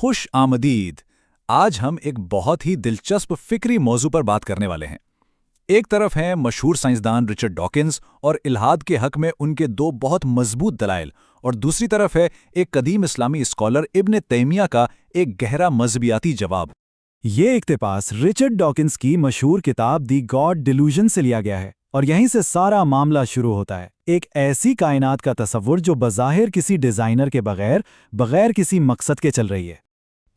خوش آمدید۔ آج ہم ایک بہت ہی دلچسپ فکری موضوع پر بات کرنے والے ہیں۔ ایک طرف ہیں مشہور سائنسدان رچرڈ ڈاکنز اور الحاد کے حق میں ان کے دو بہت مضبوط دلائل، اور دوسری طرف ہے ایک قدیم اسلامی اسکالر ابن تیمیہ کا ایک گہرا مذہبیاتی جواب۔ یہ اقتباس رچرڈ ڈاکنز کی مشہور کتاب دی گاڈ ڈیلوژن سے لیا گیا ہے، اور یہیں سے سارا معاملہ شروع ہوتا ہے۔ ایک ایسی کائنات کا تصور جو بظاہر کسی ڈیزائنر کے بغیر کسی مقصد کے چل رہی ہے۔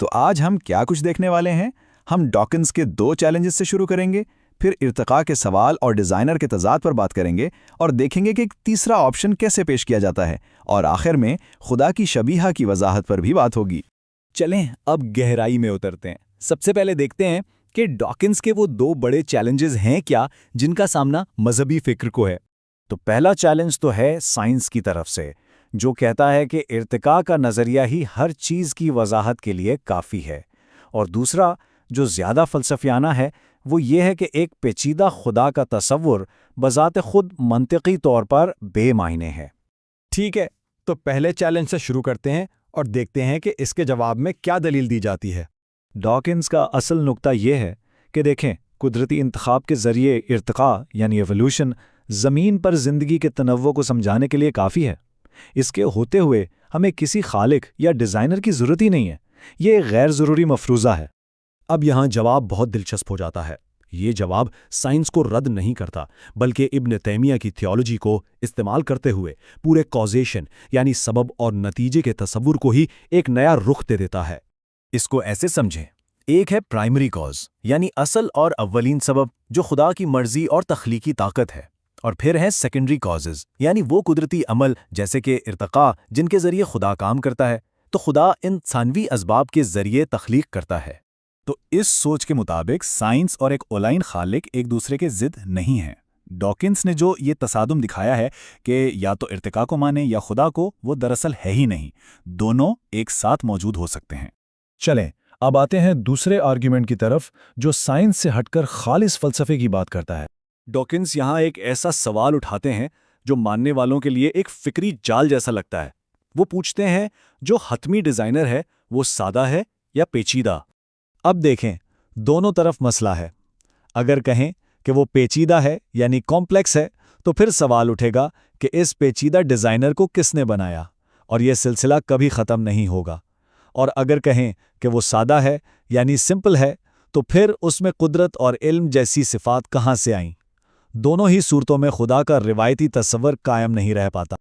تو آج ہم کیا کچھ دیکھنے والے ہیں؟ ہم ڈاکنز کے دو چیلنجز سے شروع کریں گے، پھر ارتقاء کے سوال اور ڈیزائنر کے تضاد پر بات کریں گے، اور دیکھیں گے کہ ایک تیسرا آپشن کیسے پیش کیا جاتا ہے، اور آخر میں خدا کی شبیہہ کی وضاحت پر بھی بات ہوگی۔ چلیں اب گہرائی میں اترتے ہیں۔ سب سے پہلے دیکھتے ہیں کہ ڈاکنز کے وہ دو بڑے چیلنجز ہیں کیا جن کا سامنا مذہبی فکر کو ہے۔ تو پہلا چیلنج تو ہے سائنس کی طرف سے، جو کہتا ہے کہ ارتقاء کا نظریہ ہی ہر چیز کی وضاحت کے لیے کافی ہے، اور دوسرا جو زیادہ فلسفیانہ ہے وہ یہ ہے کہ ایک پیچیدہ خدا کا تصور بذات خود منطقی طور پر بے معنی ہے۔ ٹھیک ہے، تو پہلے چیلنج سے شروع کرتے ہیں اور دیکھتے ہیں کہ اس کے جواب میں کیا دلیل دی جاتی ہے۔ ڈاکنز کا اصل نقطہ یہ ہے کہ دیکھیں، قدرتی انتخاب کے ذریعے ارتقاء یعنی ایوولوشن زمین پر زندگی کے تنوع کو سمجھانے کے لیے کافی ہے۔ اس کے ہوتے ہوئے ہمیں کسی خالق یا ڈیزائنر کی ضرورت ہی نہیں ہے۔ یہ ایک غیر ضروری مفروضہ ہے۔ اب یہاں جواب بہت دلچسپ ہو جاتا ہے۔ یہ جواب سائنس کو رد نہیں کرتا، بلکہ ابن تیمیہ کی تھیولوجی کو استعمال کرتے ہوئے پورے کازیشن یعنی سبب اور نتیجے کے تصور کو ہی ایک نیا رخ دے دیتا ہے۔ اس کو ایسے سمجھیں، ایک ہے پرائمری کاز یعنی اصل اور اولین سبب جو خدا کی مرضی اور تخلیقی طاقت ہے، اور پھر ہیں سیکنڈری کازز یعنی وہ قدرتی عمل جیسے کہ ارتقاء جن کے ذریعے خدا کام کرتا ہے۔ تو خدا ان ثانوی اسباب کے ذریعے تخلیق کرتا ہے۔ تو اس سوچ کے مطابق سائنس اور ایک اولین خالق ایک دوسرے کے ضد نہیں ہیں۔ ڈاکنز نے جو یہ تصادم دکھایا ہے کہ یا تو ارتقاء کو مانے یا خدا کو، وہ دراصل ہے ہی نہیں، دونوں ایک ساتھ موجود ہو سکتے ہیں۔ چلیں اب آتے ہیں دوسرے آرگیومنٹ کی طرف جو سائنس سے ہٹ کر خالص فلسفے کی بات کرتا ہے۔ ڈاکنز یہاں ایک ایسا سوال اٹھاتے ہیں جو ماننے والوں کے لیے ایک فکری جال جیسا لگتا ہے۔ وہ پوچھتے ہیں جو حتمی ڈیزائنر ہے وہ سادہ ہے یا پیچیدہ؟ اب دیکھیں، دونوں طرف مسئلہ ہے۔ اگر کہیں کہ وہ پیچیدہ ہے یعنی کمپلیکس ہے، تو پھر سوال اٹھے گا کہ اس پیچیدہ ڈیزائنر کو کس نے بنایا، اور یہ سلسلہ کبھی ختم نہیں ہوگا۔ اور اگر کہیں کہ وہ سادہ ہے یعنی سمپل ہے، تو پھر اس میں قدرت اور علم جیسی صفات کہاں سے آئیں؟ دونوں ہی صورتوں میں خدا کا روایتی تصور قائم نہیں رہ پاتا۔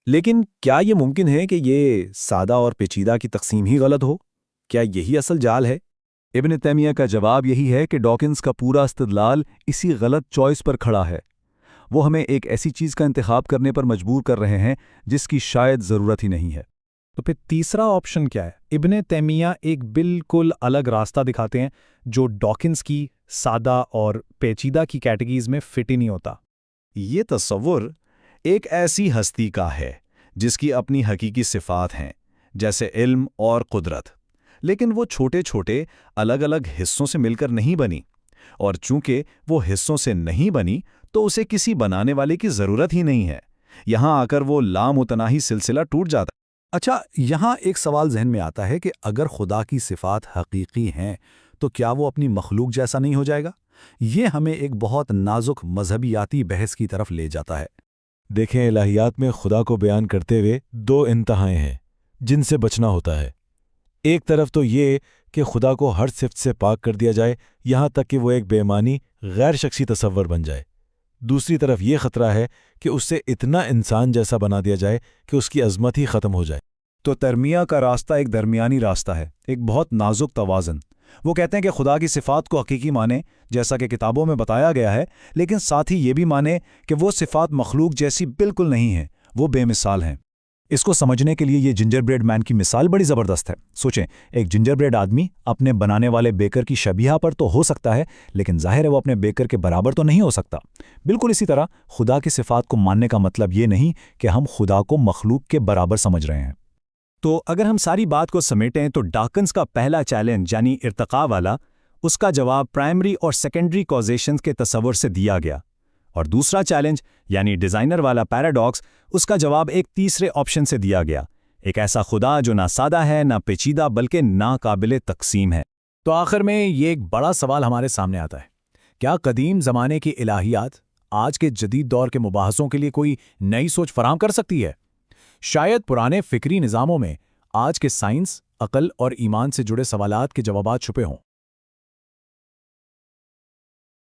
لیکن کیا یہ ممکن ہے کہ یہ سادہ اور پیچیدہ کی تقسیم ہی غلط ہو؟ کیا یہی اصل جال ہے؟ ابن تیمیہ کا جواب یہی ہے کہ ڈاکنز کا پورا استدلال اسی غلط چوائس پر کھڑا ہے۔ وہ ہمیں ایک ایسی چیز کا انتخاب کرنے پر مجبور کر رہے ہیں جس کی شاید ضرورت ہی نہیں ہے۔ تو پھر تیسرا آپشن کیا ہے؟ ابن تیمیہ ایک بالکل الگ راستہ دکھاتے ہیں جو ڈاکنز کی سادہ اور پیچیدہ کی کیٹیگریز میں فٹ ہی نہیں ہوتا۔ یہ تصور ایک ایسی ہستی کا ہے جس کی اپنی حقیقی صفات ہیں، جیسے علم اور قدرت، لیکن وہ چھوٹے چھوٹے الگ الگ حصوں سے مل کر نہیں بنی، اور چونکہ وہ حصوں سے نہیں بنی تو اسے کسی بنانے والے کی ضرورت ہی نہیں ہے۔ یہاں آ کر وہ لامتناہی سلسلہ ٹوٹ جاتا ہے۔ اچھا، یہاں ایک سوال ذہن میں آتا ہے کہ اگر خدا کی صفات حقیقی ہیں تو کیا وہ اپنی مخلوق جیسا نہیں ہو جائے گا؟ یہ ہمیں ایک بہت نازک مذہبیاتی بحث کی طرف لے جاتا ہے۔ دیکھیں، الہیات میں خدا کو بیان کرتے ہوئے دو انتہائیں ہیں جن سے بچنا ہوتا ہے۔ ایک طرف تو یہ کہ خدا کو ہر صفت سے پاک کر دیا جائے یہاں تک کہ وہ ایک بے معنی غیر شخصی تصور بن جائے۔ دوسری طرف یہ خطرہ ہے کہ اس سے اتنا انسان جیسا بنا دیا جائے کہ اس کی عظمت ہی ختم ہو جائے۔ تو ترمیہ کا راستہ ایک درمیانی راستہ ہے، ایک بہت نازک توازن۔ وہ کہتے ہیں کہ خدا کی صفات کو حقیقی مانے جیسا کہ کتابوں میں بتایا گیا ہے، لیکن ساتھ ہی یہ بھی مانے کہ وہ صفات مخلوق جیسی بالکل نہیں ہیں، وہ بے مثال ہیں۔ اس کو سمجھنے کے لیے یہ جنجر بریڈ مین کی مثال بڑی زبردست ہے۔ سوچیں، ایک جنجر بریڈ آدمی اپنے بنانے والے بیکر کی شبیہ پر تو ہو سکتا ہے، لیکن ظاہر ہے وہ اپنے بیکر کے برابر تو نہیں ہو سکتا۔ بالکل اسی طرح خدا کی صفات کو ماننے کا مطلب یہ نہیں کہ ہم خدا کو مخلوق کے برابر سمجھ رہے ہیں۔ تو اگر ہم ساری بات کو سمیٹیں تو ڈاکنز کا پہلا چیلنج یعنی ارتقاء والا، اس کا جواب پرائمری اور سیکنڈری کازیشنز کے تصور سے دیا گیا، اور دوسرا چیلنج یعنی ڈیزائنر والا پیراڈاکس، اس کا جواب ایک تیسرے آپشن سے دیا گیا ایک ایسا خدا جو نہ سادہ ہے، نہ پیچیدہ، بلکہ ناقابل تقسیم ہے۔ تو آخر میں یہ ایک بڑا سوال ہمارے سامنے آتا ہے، کیا قدیم زمانے کی الہیات آج کے جدید دور کے مباحثوں کے لیے کوئی نئی سوچ فراہم کر سکتی ہے؟ شاید پرانے فکری نظاموں میں آج کے سائنس، عقل اور ایمان سے جڑے سوالات کے جوابات چھپے ہوں۔